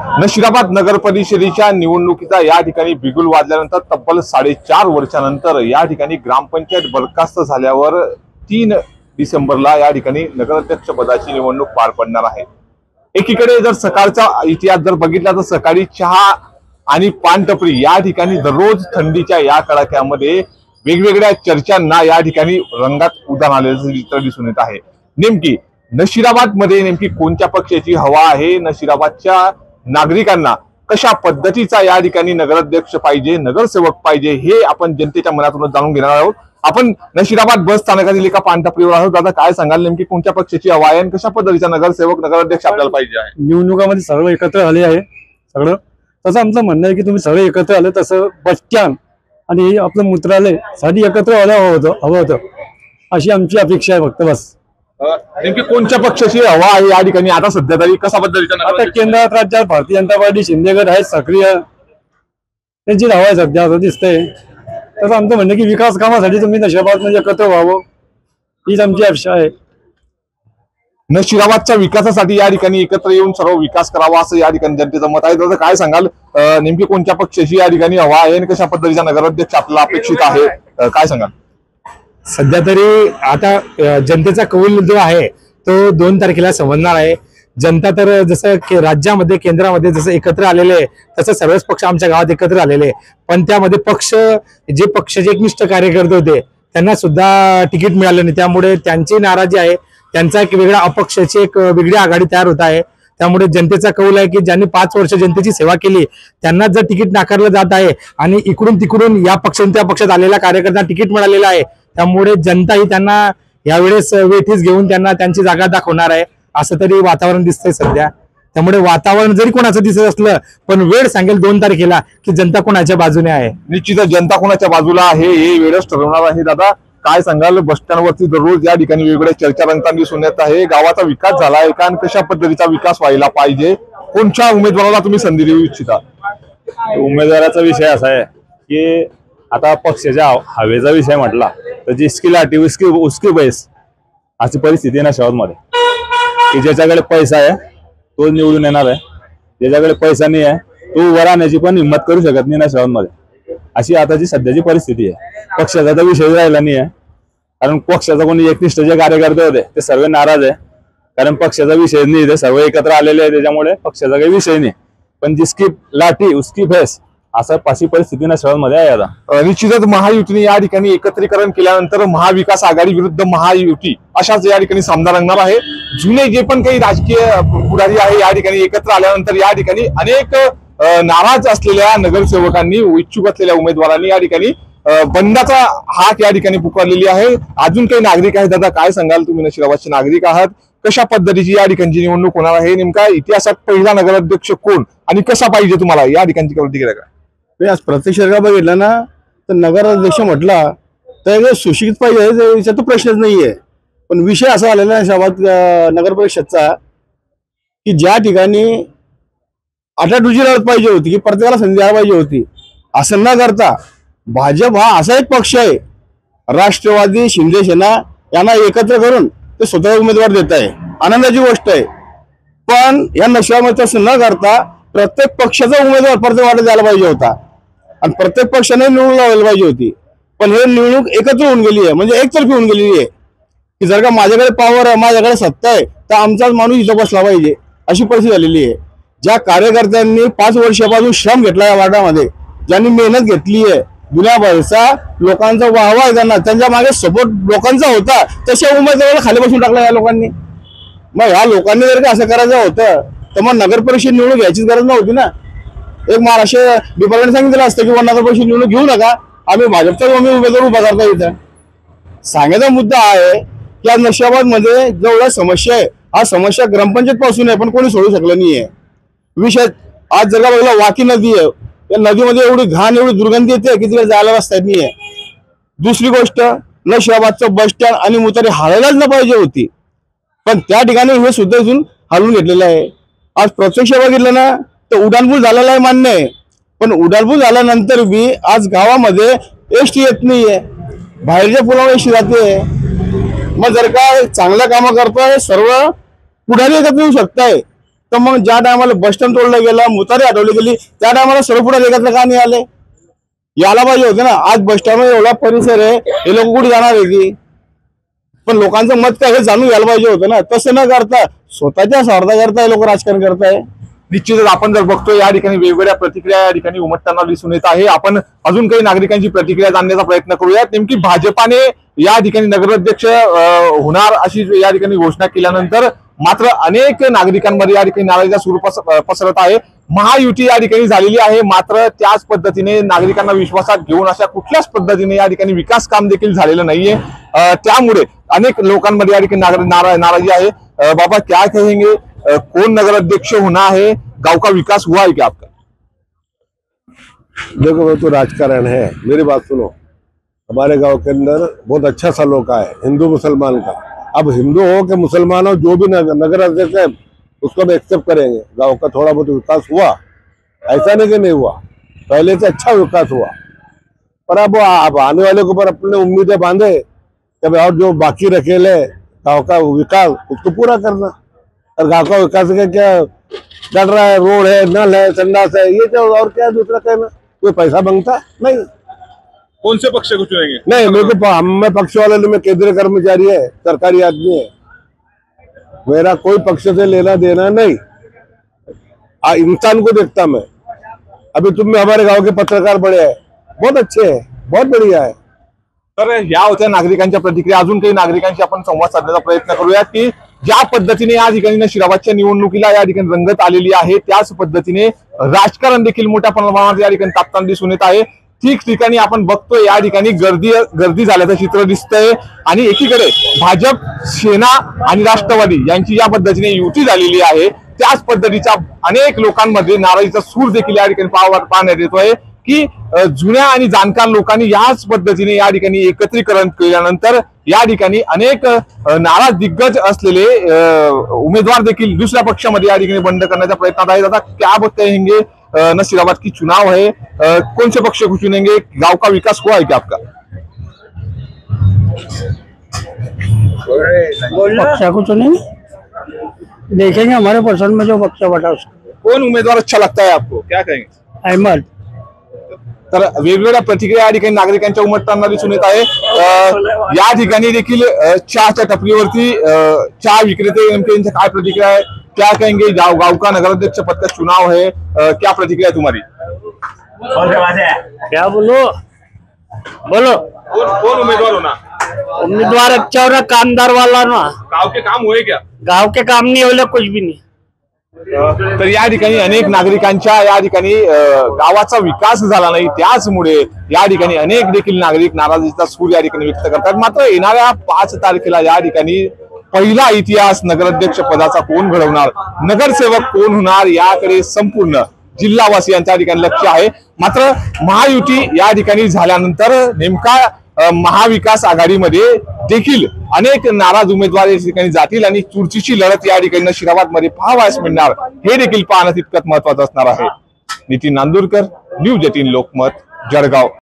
नशिराबाद नगर परिषदेच्या निवडणुकीचा या ठिकाणी बिगुल वाजल्यानंतर तब्बल 4.5 वर्षानंतर या ठिकाणी ग्रामपंचायत बरखास्त झाल्यावर 3 डिसेंबरला या ठिकाणी नगराध्यक्ष पदाची निवडणूक पार पडणार आहे। एकीकडे जर सकाळचा इतिहास जर बघितला तर सकाळी चहा आणि पान टपरी या ठिकाणी दररोज थंडीच्या या कडाक्यामध्ये वेगवेगळ्या चर्चांना या ठिकाणी रंगात उधाण आलेलं चित्र दिसून येत आहे। नेमकी नशिराबाद मध्ये नेमकी कोणत्या पक्षाची हवा आहे, नशिराबादच्या नागरिकांना कशा पद्धतीचा या ठिकाणी नगराध्यक्ष पाहिजे, नगरसेवक पाहिजे, हे आपण जनतेच्या मनातून जाणून घेणार आहोत। आपण नशिराबाद बस स्थानकातील एका पानटपरीवर आहोत। दादा, काय सांगाल, नेमकी कोणत्या पक्षाची हवा आहे आणि कशा पद्धतीचा नगरसेवक नगराध्यक्ष आपल्याला पाहिजे आहे? निवडणुकामध्ये सर्व एकत्र आले आहे सगळं, तसं आमचं म्हणणं आहे की तुम्ही सगळे एकत्र आले, तसं बस स्टँड आणि आपलं मूत्रालय साठी एकत्र हवं होतं अशी आमची अपेक्षा आहे फक्त, बस। नेमकी कोणत्या पक्षाची हवा आहे या ठिकाणी आता सध्या तरी, कसा पद्धतीचा? आता केंद्रात राज्यात भारतीय जनता पार्टी शिंदेगड आहेत सक्रिय, त्यांची हवा आहे सध्या असं दिसतंय। तसं आमचं म्हणणं की विकास कामासाठी तुम्ही नशिराबाद म्हणजे एकत्र व्हावं, हीच आमची अपेक्षा आहे। नशिराबादच्या विकासासाठी या ठिकाणी एकत्र येऊन सर्व विकास करावा असं या ठिकाणी जनतेचं मत आहे। तर काय सांगाल, नेमकी कोणत्या पक्षाची या ठिकाणी हवा आहे आणि कशा पद्धतीचा नगराध्यक्ष आपल्याला अपेक्षित आहे, काय सांगाल? सध्या तरी आता जनतेचा कौल जो आहे तो 2 तारखेला समजणार आहे। जनता तर जसं राज्यामध्ये केंद्रामध्ये जसं एकत्र आलेले आहे तसं सर्वच पक्ष आमच्या गावात एकत्र आलेले, पण त्यामध्ये जे पक्षाचे एकनिष्ठ कार्यकर्ते होते त्यांना सुद्धा तिकीट मिळालं नाही, त्यामुळे त्यांची नाराजी आहे। त्यांचा एक वेगळा अपक्षाची एक वेगळी आघाडी तयार होत आहे। त्यामुळे जनतेचा कौल आहे की ज्यांनी 5 वर्ष जनतेची सेवा केली त्यांना जर तिकीट नाकारलं जात आहे आणि इकडून तिकडून या पक्षातून त्या पक्षात आलेल्या कार्यकर्त्यांना तिकीट मिळालेलं आहे, त्यामुळे जनता ही त्यांना यावेळेस वेठीस घेऊन त्यांना त्यांची जागा दाखवणार आहे असं तरी वातावरण दिसतंय सध्या। त्यामुळे वातावरण जरी कोणाचं दिसत असलं पण वेळ सांगेल 2 तारखेला की जनता कोणाच्या बाजूने आहे। निश्चितच जनता कोणाच्या बाजूला आहे हे वेळच ठरवणार आहे। दादा, काय सांगाल, बस स्टँडवरती दररोज या ठिकाणी वेगवेगळ्या चर्चा रंगताना दिसून येत आहे, गावाचा विकास झाला आहे का आणि कशा पद्धतीचा विकास व्हायला पाहिजे, कोणत्या उमेदवाराला तुम्ही संधी देऊ इच्छिता? उमेदवाराचा विषय असा आहे की आता पक्षाच्या हवेचा विषय म्हटला तर जिसकी लाठी उसकी बैस अशी परिस्थिती आहे ना शहरामध्ये, की ज्याच्याकडे पैसा आहे तो निवडून येणार आहे, ज्याच्याकडे पैसा नाही आहे तो उभं राहण्याची पण हिंमत करू शकत नाही ना शहरामध्ये, अशी आताची सध्याची परिस्थिती आहे। पक्षाचा तर विषय राहिला नाही आहे, कारण पक्षाचा कोणी एकनिष्ठ जे कार्यकर्ते होते ते सर्व नाराज आहे, कारण पक्षाचा विषय नाही, ते सर्व एकत्र आलेले आहे, त्याच्यामुळे पक्षाचा काही विषय नाही। पण जिसकी लाठी उसकी भैंस असं पाशी परिस्थिती ना शहरामध्ये आहे आता। निश्चितच महायुतीने या ठिकाणी एकत्रीकरण केल्यानंतर महाविकास आघाडी विरुद्ध महायुती अशाच या ठिकाणी सामना रंगणार आहे। जुने जे पण काही राजकीय पुढारी आहे या ठिकाणी एकत्र आल्यानंतर या ठिकाणी अनेक नाराज असलेल्या नगरसेवकांनी, इच्छुक असलेल्या उमेदवारांनी या ठिकाणी बंडाचा हाक या ठिकाणी पुकारलेली आहे। अजून काही नागरिक आहेत, दादा काय सांगाल, तुम्ही नशिराबादचे नागरिक आहात, कशा पद्धतीची या ठिकाणची निवडणूक होणार आहे, नेमका इतिहासात पहिला नगराध्यक्ष कोण आणि कसा पाहिजे तुम्हाला या ठिकाणची प्रतिक्रिया काय? आज प्रत्यक्ष बघितलं ना तर नगराध्यक्ष म्हटला तर सुशिक्षित पाहिजे याचा तो प्रश्नच नाहीये, पण विषय असा आलेला आहे नशिराबाद नगर परिषदचा की ज्या ठिकाणी 8-8 लढत पाहिजे होती की प्रत्येकाला संधी द्यायला पाहिजे होती, असं न करता भाजप हा असा एक पक्ष आहे, राष्ट्रवादी शिंदे सेना यांना एकत्र करून ते स्वतः उमेदवार देत आहे, आनंदाची गोष्ट आहे। पण या नशिराबादमध्ये तसं न करता प्रत्येक पक्षाचा उमेदवार प्रत्येक वाटत द्यायला पाहिजे होता आणि प्रत्येक पक्षाने निवडून लावायला पाहिजे होती, पण हे निवडणूक एकत्र होऊन गेली आहे, म्हणजे एकतर्फी होऊन गेलेली आहे की जर का माझ्याकडे पॉवर आहे, माझ्याकडे सत्ता आहे तर आमचाच माणूस इथं बसला पाहिजे, अशी परिस्थिती झालेली आहे। ज्या कार्यकर्त्यांनी 5 वर्षापासून श्रम घेतला या वार्डामध्ये, ज्यांनी मेहनत घेतली आहे, दुनियाभरचा लोकांचा वाहवा आहे त्यांना, त्यांच्या मागे सपोर्ट लोकांचा होता, तशा उमेदवाराला खाली बसून टाकला या लोकांनी। मग ह्या लोकांनी जर का असं करायचं होतं तर मग नगर परिषद निवडणूक घ्यायचीच गरज नव्हती ना। एक महाराष्ट्र डिपार्टमेंट सांगितलं असतं की नगर परिषद निवडणूक घेऊ नका, आम्ही भाजपचा उमेदवार उभा करता इथं। सांगायचा मुद्दा आहे की आज नशिराबाद मध्ये जेवढ्या समस्या आहे, हा समस्या ग्रामपंचायत पासून आहे पण कोणी सोडू शकलं नाहीये। विषय आज जर का बघला वाकी नदी आहे, त्या नदीमध्ये एवढी घाण एवढी दुर्गंधी येते की तिकडे जायला रस्ता नाहीये। दुसरी गोष्ट, नशिराबादचं बस स्टँड आणि मुतारी हलायलाच न पाहिजे होती, पण त्या ठिकाणी हे सुद्धा इथून हलवून घेतलेलं आहे। आज प्रत्यक्ष बघितलं ना तर उड्डाणपूल झालेला आहे मान्य आहे, पण उड्डाणपूल झाल्यानंतर बी आज गावामध्ये एसटी येत नाहीये, बाहेरच्या पुलावर एसटी जाते। मग जर का चांगल्या कामं करतोय सर्व पुढारी एकत्र येऊ शकताय, तर मग ज्या टायमाला बस स्टँड तोडलं गेलं, मुतारी हटवली गेली, त्या टायमाला सरपुडा लेखातलं का नाही आले? याला पाहिजे होते ना. आज बस स्टँडवर एवढा परिसर आहे, हे लोक कुठे जाणार आहे की? पण लोकांचं मत काय हे जाणून घ्यायला पाहिजे होतं ना. तसं न करता स्वतःच्या स्वार्थाकरता हे लोक राजकारण करताय. निश्चितच आपण जर बघतोय या ठिकाणी वेगवेगळ्या प्रतिक्रिया या ठिकाणी उमटताना दिसून येत आहे. आपण अजून काही नागरिकांची प्रतिक्रिया जाणण्याचा प्रयत्न करूयात. नेमकी भाजपाने या ठिकाणी नगराध्यक्ष होणार अशी या ठिकाणी घोषणा केल्यानंतर मात्र अनेक नागरिकांमध्ये या ठिकाणी नाराजीचा सूर पसरत आहे. महायुती या ठिकाणी झालेली आहे, मात्र त्याच पद्धतीने नागरिकांना विश्वासात घेऊन अशा कुठल्याच पद्धतीने या ठिकाणी विकास काम देखील झालेलं नाहीये. त्यामुळे अनेक लोकांमध्ये या ठिकाणी नाराजी आहे. बाबा क्या कहेंगे, कौन नगर अध्यक्ष होना है, गांव का विकास हुआ है क्या आपका? देखो वो तो राजकारण है, मेरी बात सुनो। हमारे गांव के अंदर बहुत अच्छा सलोका है हिंदू मुसलमान का। अब हिंदू हो कि मुसलमान हो, जो भी नगर अध्यक्ष है उसको हम एक्सेप्ट करेंगे। गांव का थोड़ा बहुत विकास हुआ, ऐसा नहीं कि नहीं हुआ, पहले से अच्छा विकास हुआ। पर अब आने वाले के ऊपर अपने उम्मीदें बांधे कि और जो बाकी रखेले गांव का विकास उसको पूरा करना। और गांव का विकास का क्या चल रहा है, रोड है, नल है, संडास है, ये जो और क्या दूसरा कहना? कोई पैसा मांगता नहीं। कौन से पक्ष को चुनेंगे? नहीं, मेरे को मैं पक्ष वाला नहीं, मैं केंद्रीय कर्मचारी है, सरकारी आदमी है, मेरा कोई पक्ष से लेना देना नहीं। इंसान को देखता मैं। अभी तुम हमारे गांव के पत्रकार बड़े हैं, बहुत अच्छे हैं, बहुत बढ़िया है। तर या होत्या नागरिकांच्या प्रतिक्रिया. अजून काही नागरिकांशी आपण संवाद साधण्याचा प्रयत्न करूयात की ज्या पद्धतीने या ठिकाणी नशिराबादच्या निवडणुकीला या ठिकाणी रंगत आलेली आहे, त्याच पद्धतीने राजकारण देखील मोठ्या प्रमाणात या ठिकाणी तापताना दिसून येत आहे. ठिकठिकाणी आपण बघतोय या ठिकाणी गर्दी झाल्याचं चित्र दिसतंय. आणि एकीकडे भाजप, सेना आणि राष्ट्रवादी यांची या पद्धतीने युती झालेली आहे, त्याच पद्धतीच्या अनेक लोकांमध्ये नाराजीचा सूर देखील या ठिकाणी पाहण्यात येतोय की जुन्या आणि जाणकार लोकांनी याच पद्धतीने या ठिकाणी एकत्रीकरण केल्यानंतर या ठिकाणी अनेक नाराज दिग्गज असलेले उमेदवार देखील दुसऱ्या पक्षामध्ये या ठिकाणी बंड करण्याच्या प्रयत्नात आहेत. आता क्या कहेंगे, नसीराबाद की चुनाव है, कौन से पक्ष को चुनेंगे, गांव का विकास हुआ है क्या आपका? पक्ष को चुनेंगे, देखेंगे हमारे पसंद में जो पक्ष बटा उसको। कौन उमेदवार अच्छा लगता है आपको, क्या कहेंगे? अहमद। तर वेगवेगळ्या प्रतिक्रिया या ठिकाणी नागरिकांच्या उमटताना दिसून येत आहे. या ठिकाणी देखील चहाच्या टपरीवरती चहा विक्रेते नेमके यांच्या काय प्रतिक्रिया आहे, क्या कहेंगे? गांव का नगराध्यक्ष पद का चुनाव है, क्या प्रतिक्रिया है तुम्हारी? क्या बोलो बोलो, कौन उम्मीदवार होना? उम्मीदवार अच्छा हो रहा, कामदार वाला ना। गांव के काम हुए क्या? गांव के काम नहीं होले, कुछ भी नहीं। तर या ठिकाणी अनेक नागरिकांच्या या ठिकाणी गावाचा विकास झाला नाही, त्याचमुळे या ठिकाणी अनेक देखील नागरिक नाराजीचा सूर या ठिकाणी व्यक्त करतात. मात्र येणाऱ्या 5 तारखेला या ठिकाणी पहिला इतिहास नगराध्यक्ष पदाचा कोण घडवणार, नगरसेवक कोण होणार याकडे संपूर्ण जिल्हावासियांच्या ठिकाणी लक्ष आहे. मात्र महायुती या ठिकाणी झाल्यानंतर नेमका महाविकास आघाडीमध्ये देखील अनेक नाराज उमेदवार या ठिकाणी जातील आणि चुरशीची लढत या ठिकाणी नशिराबाद मध्ये पाहावयास मिळणार, हे देखील पाहणं तितकंच महत्वाचं असणार आहे. नितीन नांदुरकर, न्यूज 18 लोकमत, जळगाव.